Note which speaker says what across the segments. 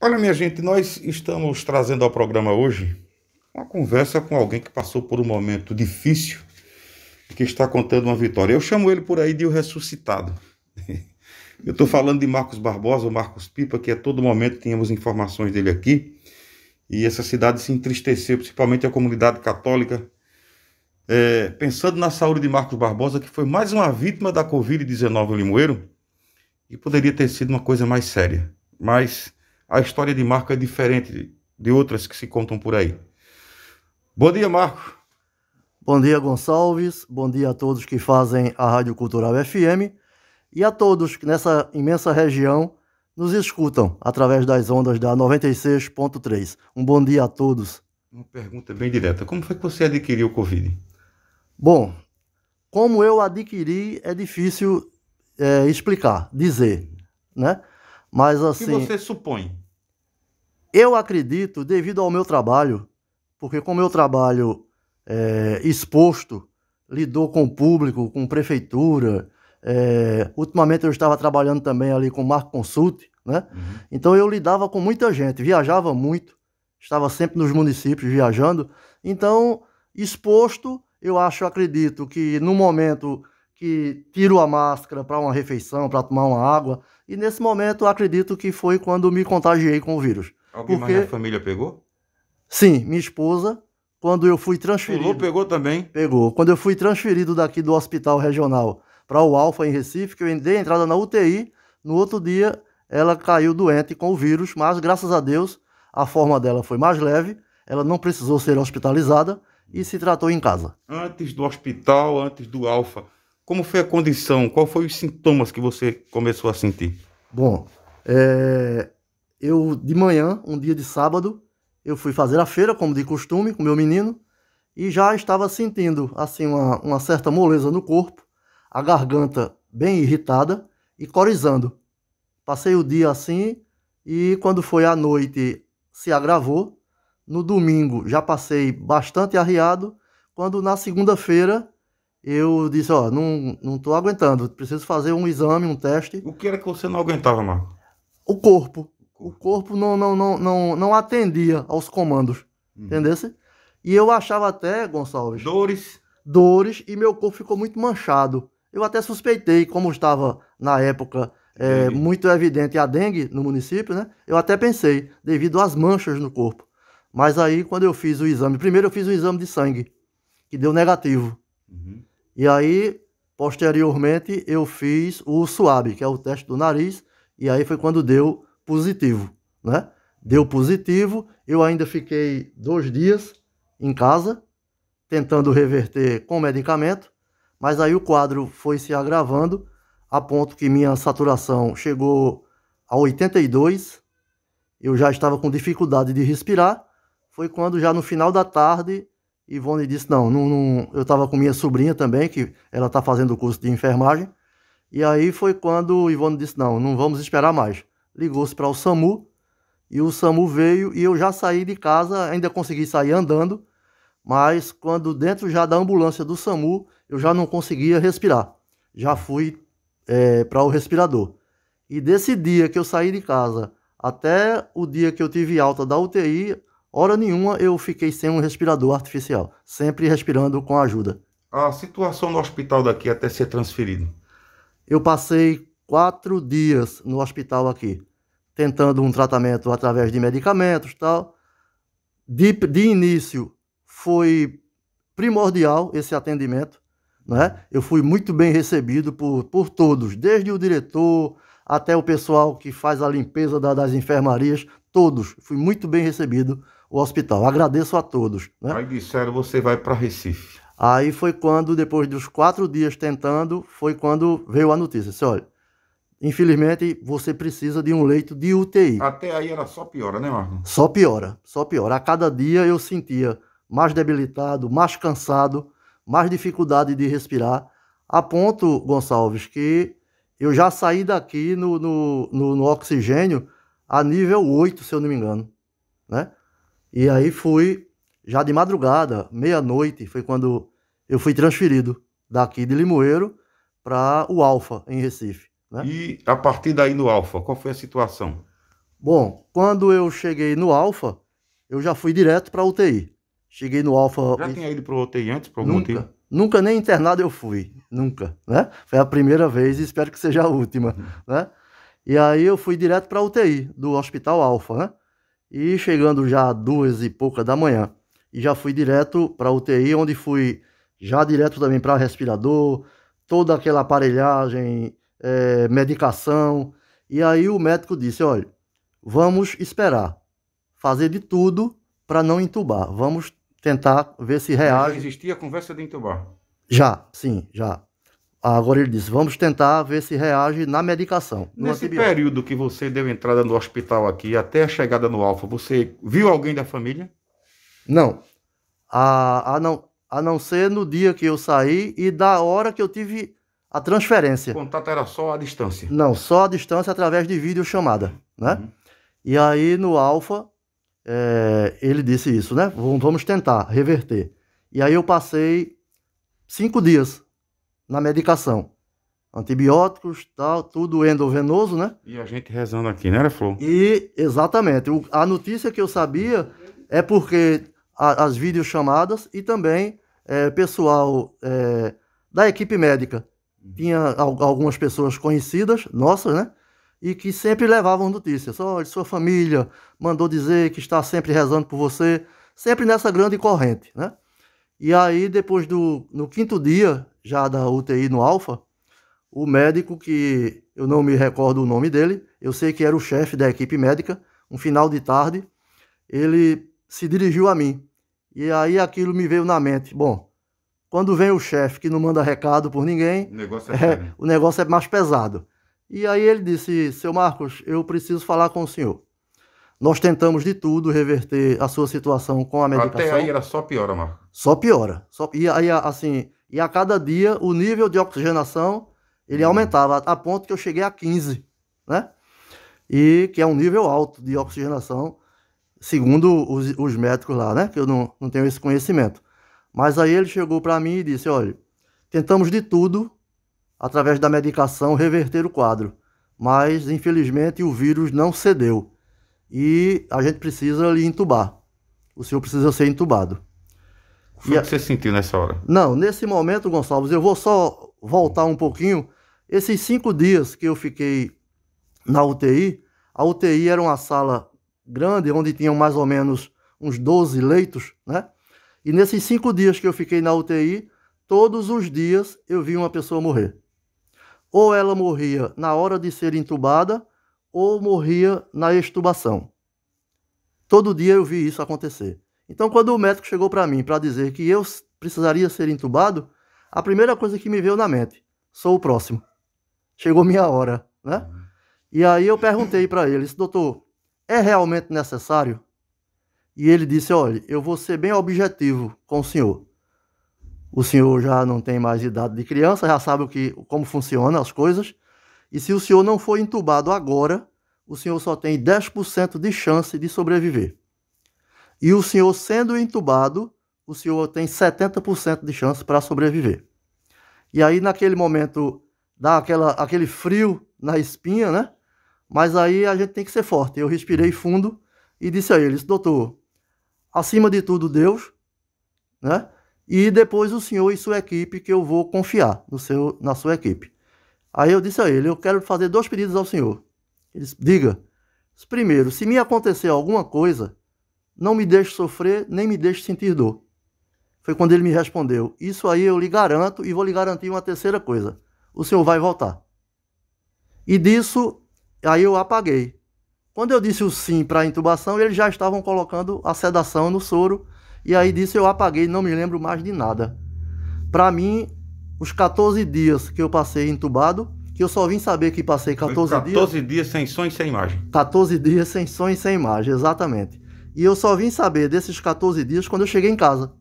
Speaker 1: Olha, minha gente, nós estamos trazendo ao programa hoje uma conversa com alguém que passou por um momento difícil e que está contando uma vitória. Eu chamo ele por aí de o ressuscitado. Eu estou falando de Marcos Barbosa, ou Marcos Pipa, que a todo momento tínhamos informações dele aqui, e essa cidade se entristeceu, principalmente a comunidade católica, pensando na saúde de Marcos Barbosa, que foi mais uma vítima da Covid-19 em Limoeiro, e poderia ter sido uma coisa mais séria. Mas a história de Marco é diferente de outras que se contam por aí. Bom dia, Marco.
Speaker 2: Bom dia, Gonçalves. Bom dia a todos que fazem a Rádio Cultural FM e a todos que nessa imensa região nos escutam através das ondas da 96.3. Um bom dia a todos.
Speaker 1: Uma pergunta bem direta. Como foi que você adquiriu o Covid?
Speaker 2: Bom, como eu adquiri é difícil explicar, dizer, né? Mas
Speaker 1: O que
Speaker 2: assim,
Speaker 1: você supõe?
Speaker 2: eu acredito devido ao meu trabalho, porque como eu trabalho exposto, lidou com o público, com prefeitura. Ultimamente eu estava trabalhando também ali com Marco Consult, né?
Speaker 1: Uhum.
Speaker 2: Então eu lidava com muita gente, viajava muito, estava sempre nos municípios viajando. Então, exposto, acredito que no momento que tiro a máscara para uma refeição, para tomar uma água, e nesse momento eu acredito que foi quando me contagiei com o vírus.
Speaker 1: Alguém mais na
Speaker 2: Porque,
Speaker 1: família pegou?
Speaker 2: sim, minha esposa, quando eu fui
Speaker 1: Pulou,
Speaker 2: transferido.
Speaker 1: pegou também.
Speaker 2: Pegou. Quando eu fui transferido daqui do hospital regional para o Alfa em Recife, que eu dei entrada na UTI, no outro dia ela caiu doente com o vírus, mas graças a Deus a forma dela foi mais leve, ela não precisou ser hospitalizada e se tratou em casa.
Speaker 1: Antes do hospital, antes do Alfa, como foi a condição? Qual foi os sintomas que você começou a sentir?
Speaker 2: Bom, eu de manhã, um dia de sábado, eu fui fazer a feira, como de costume, com meu menino, e já estava sentindo assim uma certa moleza no corpo, a garganta bem irritada e corizando. Passei o dia assim e quando foi à noite se agravou. No domingo já passei bastante arriado. Quando na segunda-feira eu disse, ó, não estou aguentando, preciso fazer um exame, um teste.
Speaker 1: O que era que você não aguentava, Marco?
Speaker 2: O corpo, o corpo não atendia aos comandos,
Speaker 1: Uhum.
Speaker 2: entendesse? E eu achava até, Gonçalves,
Speaker 1: Dores?
Speaker 2: dores e meu corpo ficou muito manchado. Eu até suspeitei, como estava na época
Speaker 1: Dengue.
Speaker 2: muito evidente a dengue no município, né? Eu até pensei, devido às manchas no corpo. Mas aí, quando eu fiz o exame, primeiro eu fiz o exame de sangue, que deu negativo.
Speaker 1: Uhum.
Speaker 2: E aí, posteriormente, eu fiz o SUAB, que é o teste do nariz, e aí foi quando deu positivo, né? Deu positivo, eu ainda fiquei 2 dias em casa, tentando reverter com medicamento, mas aí o quadro foi se agravando a ponto que minha saturação chegou a 82, eu já estava com dificuldade de respirar. Foi quando já no final da tarde Ivone disse eu estava com minha sobrinha também, que ela está fazendo o curso de enfermagem, e aí foi quando Ivone disse não vamos esperar mais. Ligou-se para o SAMU e o SAMU veio e eu já saí de casa, ainda consegui sair andando, mas quando dentro já da ambulância do SAMU, eu já não conseguia respirar. Já fui para o respirador. E desse dia que eu saí de casa até o dia que eu tive alta da UTI, hora nenhuma eu fiquei sem um respirador artificial, sempre respirando com ajuda.
Speaker 1: A situação no hospital daqui até ser transferido.
Speaker 2: Eu passei 4 dias no hospital aqui, tentando um tratamento através de medicamentos e tal. De início foi primordial esse atendimento, né? Eu fui muito bem recebido por todos, desde o diretor até o pessoal que faz a limpeza das enfermarias, todos. Fui muito bem recebido o hospital. Agradeço a todos, né?
Speaker 1: Aí disseram, você vai para Recife.
Speaker 2: Aí foi quando, depois dos 4 dias tentando, foi quando veio a notícia. Disse, olha, infelizmente você precisa de um leito de UTI.
Speaker 1: Até aí era só piora, né, Marco?
Speaker 2: Só piora, só piora. A cada dia eu sentia mais debilitado, mais cansado, mais dificuldade de respirar, a ponto, Gonçalves, que eu já saí daqui no oxigênio a nível 8, se eu não me engano, né? E aí fui, já de madrugada, meia-noite, foi quando eu fui transferido daqui de Limoeiro para o Alfa, em Recife, né?
Speaker 1: E a partir daí no Alfa, qual foi a situação?
Speaker 2: Bom, quando eu cheguei no Alfa, eu já fui direto para UTI. Cheguei no Alfa.
Speaker 1: Já tinha ido para o UTI antes, por algum motivo?
Speaker 2: Nunca nem internado eu fui, nunca, né? Foi a primeira vez e espero que seja a última, né? E aí eu fui direto para a UTI do Hospital Alfa, né? E chegando já 2h pouca da manhã, e já fui direto para a UTI, onde fui já direto também para respirador, toda aquela aparelhagem, medicação. E aí o médico disse, olha, vamos esperar, fazer de tudo para não entubar, vamos tentar ver se reage.
Speaker 1: Já existia a conversa de entubar?
Speaker 2: Já, sim, já. Agora ele disse, vamos tentar ver se reage na medicação.
Speaker 1: Nesse período que você deu entrada no hospital aqui, até a chegada no Alfa, você viu alguém da família?
Speaker 2: Não. A não ser no dia que eu saí e da hora que eu tive a transferência.
Speaker 1: O contato era só à distância?
Speaker 2: Não, só a distância através de videochamada, né? Uhum. E aí no Alfa, ele disse isso, né? Vamos tentar reverter. E aí eu passei 5 dias na medicação. Antibióticos, tal, tudo endovenoso, né?
Speaker 1: E a gente rezando aqui, né, Flor?
Speaker 2: E, exatamente. A notícia que eu sabia é porque as videochamadas e também pessoal da equipe médica. Tinha algumas pessoas conhecidas, nossas, né? E que sempre levavam notícias. Olha, sua família mandou dizer que está sempre rezando por você, sempre nessa grande corrente, né? E aí, depois no 5º dia, já da UTI no Alfa, o médico, que eu não me recordo o nome dele, eu sei que era o chefe da equipe médica, um final de tarde, ele se dirigiu a mim. E aí aquilo me veio na mente. Bom, quando vem o chefe que não manda recado por ninguém, o negócio é mais pesado. E aí ele disse, seu Marcos, eu preciso falar com o senhor. Nós tentamos de tudo reverter a sua situação com a medicação.
Speaker 1: Até aí era só piora, Marcos?
Speaker 2: Só piora. E aí, assim, e a cada dia o nível de oxigenação, ele aumentava, a ponto que eu cheguei a 15, né? E que é um nível alto de oxigenação, segundo os médicos lá, né? Que eu não tenho esse conhecimento. Mas aí ele chegou para mim e disse, olha, tentamos de tudo, através da medicação, reverter o quadro. Mas, infelizmente, o vírus não cedeu. E a gente precisa lhe entubar. O senhor precisa ser entubado.
Speaker 1: O que você sentiu nessa hora?
Speaker 2: Não, nesse momento, Gonçalves, eu vou só voltar um pouquinho. Esses 5 dias que eu fiquei na UTI, a UTI era uma sala grande, onde tinham mais ou menos uns 12 leitos, né? E nesses 5 dias que eu fiquei na UTI, todos os dias eu vi uma pessoa morrer. Ou ela morria na hora de ser entubada, ou morria na extubação. Todo dia eu vi isso acontecer. Então, quando o médico chegou para mim para dizer que eu precisaria ser entubado, a primeira coisa que me veio na mente, sou o próximo. Chegou minha hora, né? E aí eu perguntei para ele, doutor, é realmente necessário? E ele disse, olha, eu vou ser bem objetivo com o senhor. O senhor já não tem mais idade de criança, já sabe como funcionam as coisas. E se o senhor não for entubado agora, o senhor só tem 10% de chance de sobreviver. E o senhor sendo entubado, o senhor tem 70% de chance para sobreviver. E aí, naquele momento, dá aquele frio na espinha, né? Mas aí a gente tem que ser forte. Eu respirei fundo e disse a eles, doutor, acima de tudo Deus, né? E depois o senhor e sua equipe, que eu vou confiar na sua equipe. Aí eu disse a ele, eu quero fazer 2 pedidos ao senhor. Ele disse, diga. Primeiro, se me acontecer alguma coisa, não me deixe sofrer, nem me deixe sentir dor. Foi quando ele me respondeu, isso aí eu lhe garanto e vou lhe garantir uma terceira coisa. O senhor vai voltar. E disso, aí eu apaguei. Quando eu disse o sim para a intubação, eles já estavam colocando a sedação no soro. E aí disso eu apaguei, não me lembro mais de nada. Para mim, os 14 dias que eu passei entubado, que eu só vim saber que passei 14 dias...
Speaker 1: 14 dias sem som e sem imagem.
Speaker 2: 14 dias sem som e sem imagem, exatamente. E eu só vim saber desses 14 dias quando eu cheguei em casa.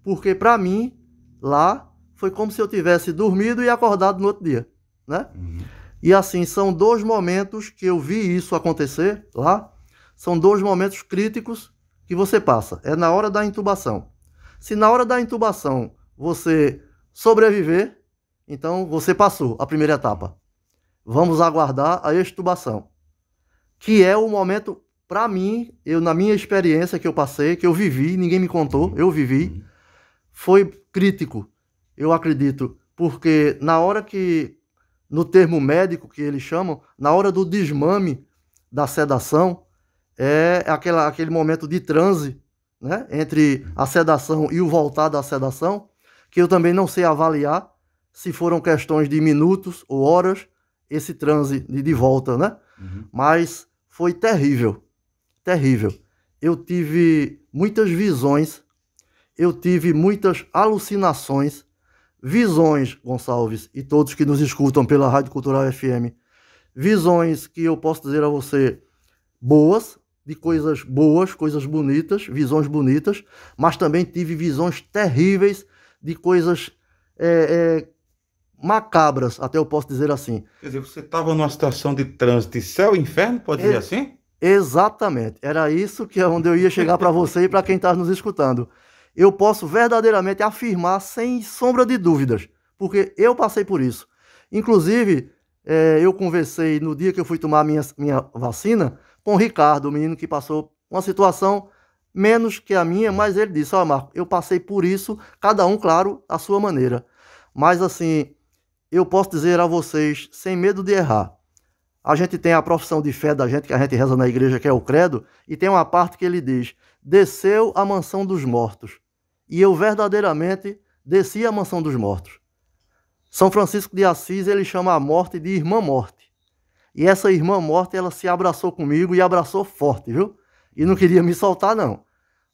Speaker 2: Porque para mim, lá, foi como se eu tivesse dormido e acordado no outro dia, né? E assim, são 2 momentos que eu vi isso acontecer lá. São 2 momentos críticos que você passa. É na hora da intubação. Se na hora da intubação você sobreviver, então você passou a primeira etapa. Vamos aguardar a extubação. que é o momento, para mim, na minha experiência que eu passei, que eu vivi, ninguém me contou, eu vivi, foi crítico, eu acredito, porque na hora que, no termo médico que eles chamam, na hora do desmame da sedação, é aquele momento de transe, né, entre a sedação e o voltar da sedação, que eu também não sei avaliar se foram questões de minutos ou horas, esse transe de volta, né? Mas foi terrível, terrível. Eu tive muitas visões, eu tive muitas alucinações, visões, Gonçalves, e todos que nos escutam pela Rádio Cultural FM, visões que eu posso dizer a você boas, de coisas boas, coisas bonitas, visões bonitas, mas também tive visões terríveis de coisas macabras, até eu posso dizer assim.
Speaker 1: Quer dizer, você estava numa situação de trânsito de céu e inferno, pode dizer assim?
Speaker 2: Exatamente, era isso que é onde eu ia chegar para você e para quem está nos escutando. Eu posso verdadeiramente afirmar sem sombra de dúvidas, porque eu passei por isso. Inclusive, eu conversei no dia que eu fui tomar minha vacina com o Ricardo, o menino que passou uma situação menos que a minha, mas ele disse, ó, Marco, eu passei por isso, cada um, claro, à sua maneira. Mas assim, eu posso dizer a vocês, sem medo de errar, a gente tem a profissão de fé da gente, que a gente reza na igreja, que é o credo, e tem uma parte que ele diz, desceu a mansão dos mortos. E eu verdadeiramente desci a mansão dos mortos. São Francisco de Assis, ele chama a morte de irmã morte. E essa irmã morte, ela se abraçou comigo e abraçou forte, viu? E não queria me soltar, não.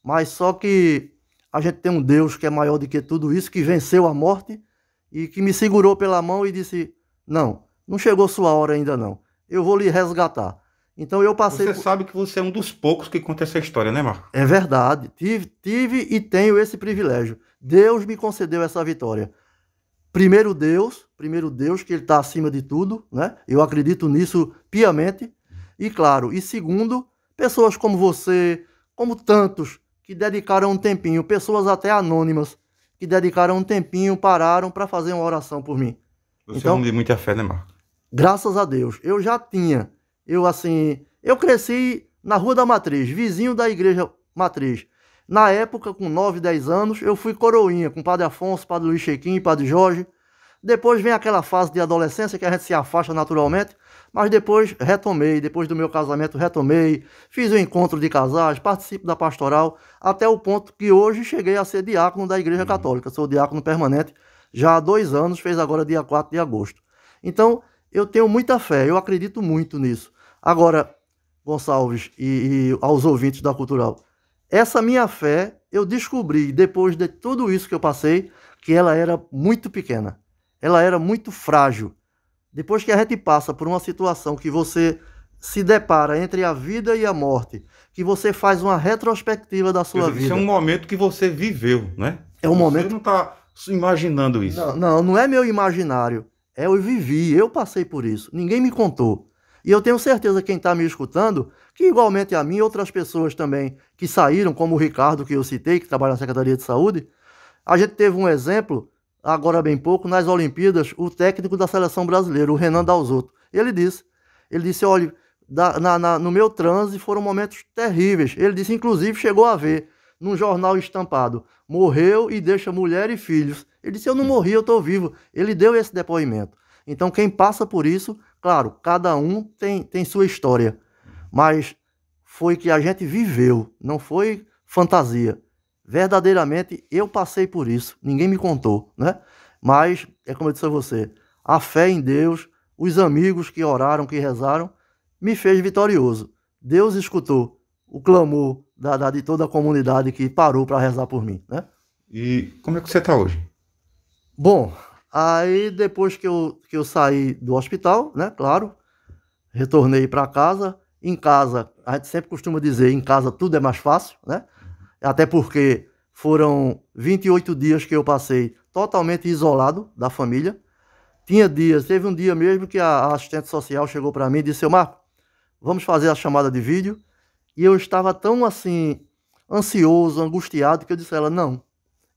Speaker 2: Mas só que a gente tem um Deus que é maior do que tudo isso, que venceu a morte e que me segurou pela mão e disse, não chegou sua hora ainda não. Eu vou lhe resgatar. Então eu passei...
Speaker 1: Você sabe que você é um dos poucos que conta essa história, né, Marco?
Speaker 2: É verdade. Tive e tenho esse privilégio. Deus me concedeu essa vitória. Primeiro Deus, que Ele está acima de tudo, né? Eu acredito nisso piamente. E claro, e segundo, pessoas como você, como tantos, que dedicaram um tempinho, pessoas até anônimas, que dedicaram um tempinho, pararam para fazer uma oração por mim.
Speaker 1: Você
Speaker 2: então,
Speaker 1: é um de muita fé, né, Marco?
Speaker 2: Graças a Deus, eu já tinha. Eu cresci na Rua da Matriz, vizinho da Igreja Matriz. Na época, com 9, 10 anos, eu fui coroinha com Padre Afonso, Padre Luiz Chequim, Padre Jorge. Depois vem aquela fase de adolescência que a gente se afasta naturalmente, mas depois retomei, depois do meu casamento retomei, fiz o encontro de casais, participo da pastoral, até o ponto que hoje cheguei a ser diácono da Igreja Católica. Sou diácono permanente já há 2 anos, fez agora dia 4 de agosto. Então, eu tenho muita fé, eu acredito muito nisso. Agora, Gonçalves e aos ouvintes da Cultural, essa minha fé, eu descobri, depois de tudo isso que eu passei, que ela era muito pequena. Ela era muito frágil. Depois que a gente passa por uma situação que você se depara entre a vida e a morte, que você faz uma retrospectiva da sua vida.
Speaker 1: Isso é um momento que você viveu, né?
Speaker 2: É um momento...
Speaker 1: Você não está imaginando isso.
Speaker 2: Não é meu imaginário. Eu vivi, eu passei por isso. Ninguém me contou. E eu tenho certeza que quem está me escutando, que igualmente a mim, outras pessoas também que saíram, como o Ricardo, que eu citei, que trabalha na Secretaria de Saúde, a gente teve um exemplo, agora bem pouco, nas Olimpíadas, o técnico da seleção brasileira, o Renan Dalzotto. Ele disse, olha, no meu transe foram momentos terríveis. Ele disse, inclusive, chegou a ver, num jornal estampado, morreu e deixa mulher e filhos. Ele disse, eu não morri, eu estou vivo. Ele deu esse depoimento. Então, quem passa por isso, claro, cada um tem sua história. Mas foi que a gente viveu, não foi fantasia. Verdadeiramente, eu passei por isso. Ninguém me contou, né? Mas, é como eu disse a você, a fé em Deus, os amigos que oraram, que rezaram, me fez vitorioso. Deus escutou o clamor de toda a comunidade que parou para rezar por mim, né?
Speaker 1: E como é que você está hoje?
Speaker 2: Bom, aí depois que eu saí do hospital, né, claro, retornei para casa. Em casa, a gente sempre costuma dizer, em casa tudo é mais fácil, né? Até porque foram 28 dias que eu passei totalmente isolado da família. Teve um dia mesmo que a assistente social chegou para mim e disse, Marco, vamos fazer a chamada de vídeo. E eu estava tão assim, ansioso, angustiado, que eu disse a ela, não,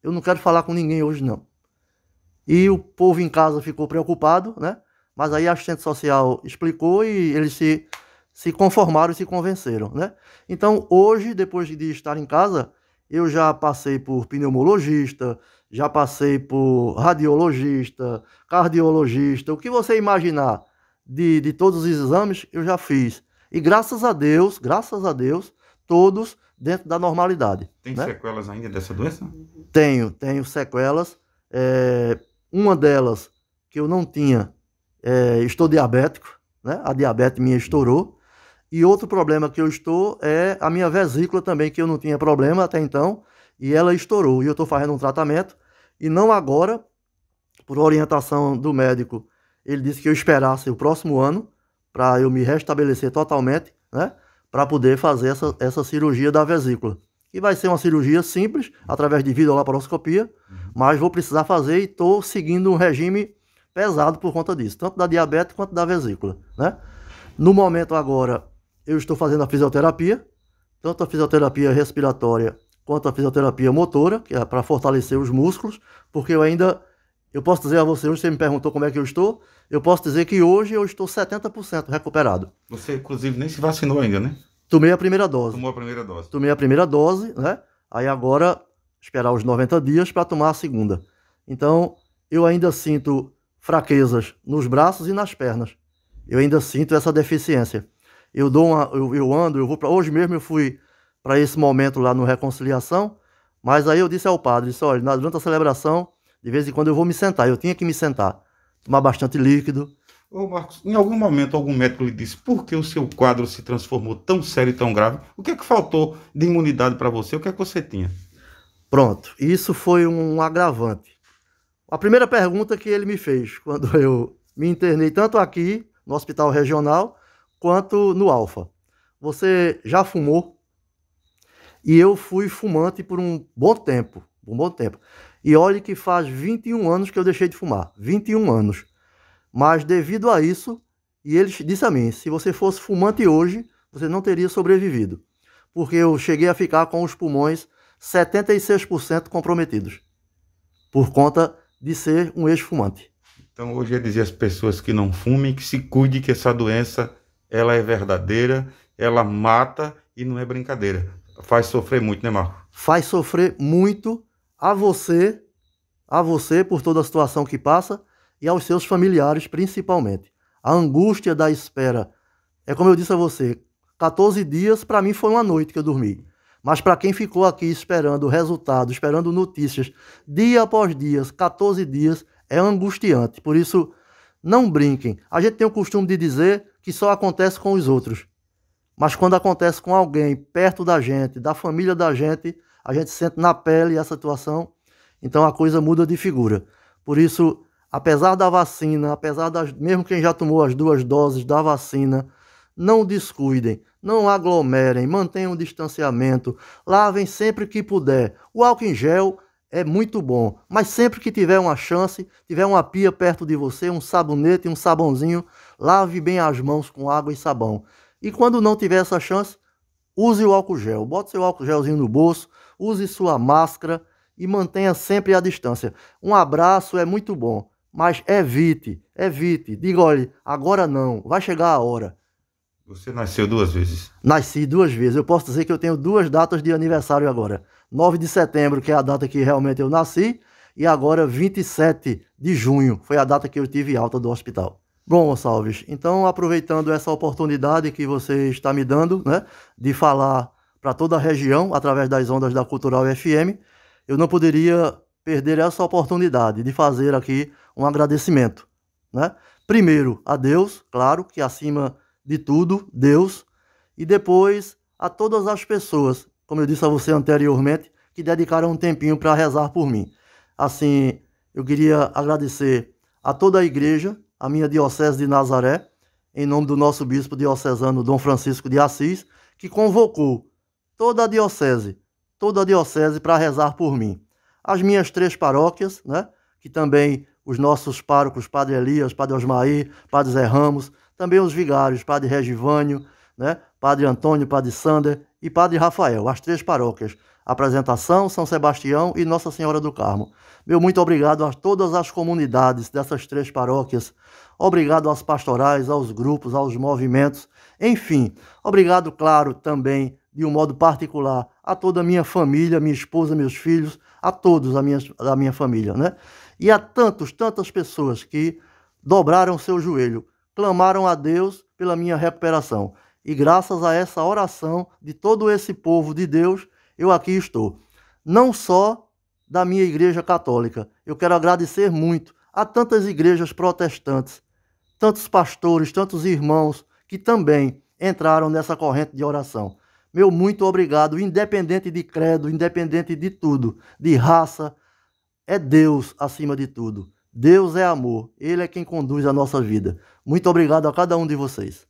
Speaker 2: eu não quero falar com ninguém hoje não. E o povo em casa ficou preocupado, né? Mas aí a assistente social explicou e eles se conformaram e se convenceram, né? Então, hoje, depois de estar em casa, eu já passei por pneumologista, já passei por radiologista, cardiologista, o que você imaginar de todos os exames, eu já fiz. E graças a Deus, todos dentro da normalidade.
Speaker 1: Tem
Speaker 2: né?
Speaker 1: sequelas ainda dessa doença?
Speaker 2: Tenho sequelas. Uma delas que eu não tinha, estou diabético, né? A diabetes minha estourou. E outro problema que eu estou é a minha vesícula também, que eu não tinha problema até então, e ela estourou. E eu estou fazendo um tratamento, e não agora, por orientação do médico, ele disse que eu esperasse o próximo ano, para eu me restabelecer totalmente, né? Para poder fazer essa cirurgia da vesícula. E vai ser uma cirurgia simples, através de videolaparoscopia, mas vou precisar fazer e estou seguindo um regime pesado por conta disso, tanto da diabetes quanto da vesícula, né? No momento agora, eu estou fazendo a fisioterapia, tanto a fisioterapia respiratória quanto a fisioterapia motora, que é para fortalecer os músculos, porque eu posso dizer a você, hoje você me perguntou como é que eu posso dizer que hoje eu estou 70% recuperado.
Speaker 1: Você, inclusive, nem se vacinou ainda, né?
Speaker 2: Tomei a primeira dose.
Speaker 1: Tomou a primeira dose.
Speaker 2: Tomei a primeira dose, né? Aí agora, esperar os 90 dias para tomar a segunda. Então, eu ainda sinto fraquezas nos braços e nas pernas. Eu ainda sinto essa deficiência. Eu vou para hoje mesmo eu fui para esse momento lá no Reconciliação, mas aí eu disse ao padre, olha, durante a celebração, de vez em quando eu vou me sentar, eu tinha que me sentar, tomar bastante líquido.
Speaker 1: Ô Marcos, em algum momento algum médico lhe disse por que o seu quadro se transformou tão sério e tão grave? O que é que faltou de imunidade para você? O que é que você tinha?
Speaker 2: Pronto, isso foi um agravante. A primeira pergunta que ele me fez quando eu me internei tanto aqui no hospital regional quanto no Alfa. Você já fumou? E eu fui fumante por um bom tempo. E olhe que faz 21 anos que eu deixei de fumar. 21 anos. Mas devido a isso, e ele disse a mim, se você fosse fumante hoje, você não teria sobrevivido. Porque eu cheguei a ficar com os pulmões 76% comprometidos. Por conta de ser um ex-fumante.
Speaker 1: Então hoje eu dizia às pessoas que não fumem, que se cuide, que essa doença, ela é verdadeira, ela mata e não é brincadeira. Faz sofrer muito, né, Marco?
Speaker 2: Faz sofrer muito a você por toda a situação que passa e aos seus familiares principalmente. A angústia da espera. É como eu disse a você, 14 dias para mim foi uma noite que eu dormi. Mas para quem ficou aqui esperando o resultado, esperando notícias, dia após dia, 14 dias, é angustiante. Por isso, não brinquem. A gente tem o costume de dizer que só acontece com os outros. Mas quando acontece com alguém perto da gente, da família da gente, a gente sente na pele essa situação, então a coisa muda de figura. Por isso, apesar da vacina, mesmo quem já tomou as 2 doses da vacina, não descuidem, não aglomerem, mantenham o distanciamento, lavem sempre que puder. O álcool em gel é muito bom, mas sempre que tiver uma chance, tiver uma pia perto de você, um sabonete, um sabãozinho, lave bem as mãos com água e sabão. E quando não tiver essa chance, use o álcool gel. Bote seu álcool gelzinho no bolso, use sua máscara e mantenha sempre a distância. Um abraço é muito bom, mas evite. Diga, olha, agora não, vai chegar a hora.
Speaker 1: Você nasceu 2 vezes?
Speaker 2: Nasci 2 vezes. Eu posso dizer que eu tenho 2 datas de aniversário agora. 9 de setembro, que é a data que realmente eu nasci, e agora 27 de junho, foi a data que eu tive alta do hospital. Bom, Gonçalves, então aproveitando essa oportunidade que você está me dando, né, de falar para toda a região, através das ondas da Cultural FM, eu não poderia perder essa oportunidade de fazer aqui um agradecimento, né? Primeiro a Deus, claro, que acima de tudo, Deus, e depois a todas as pessoas, como eu disse a você anteriormente, que dedicaram um tempinho para rezar por mim. Assim, eu queria agradecer a toda a igreja, a minha diocese de Nazaré, em nome do nosso bispo diocesano Dom Francisco de Assis, que convocou toda a diocese para rezar por mim. As minhas 3 paróquias, né, que também os nossos párocos, Padre Elias, Padre Osmaí, Padre Zé Ramos, também os vigários, Padre Regivânio, né, Padre Antônio, Padre Sander e Padre Rafael, as 3 paróquias. Apresentação, São Sebastião e Nossa Senhora do Carmo. Meu muito obrigado a todas as comunidades dessas 3 paróquias. Obrigado às pastorais, aos grupos, aos movimentos. Enfim, obrigado, claro, também, de um modo particular, a toda a minha família, minha esposa, meus filhos, a todos da minha família, né? E a tantas pessoas que dobraram seu joelho, clamaram a Deus pela minha recuperação. E graças a essa oração de todo esse povo de Deus, eu aqui estou. Não só da minha igreja católica, eu quero agradecer muito a tantas igrejas protestantes, tantos pastores, tantos irmãos que também entraram nessa corrente de oração. Meu muito obrigado, independente de credo, independente de tudo, de raça, é Deus acima de tudo. Deus é amor, Ele é quem conduz a nossa vida. Muito obrigado a cada um de vocês.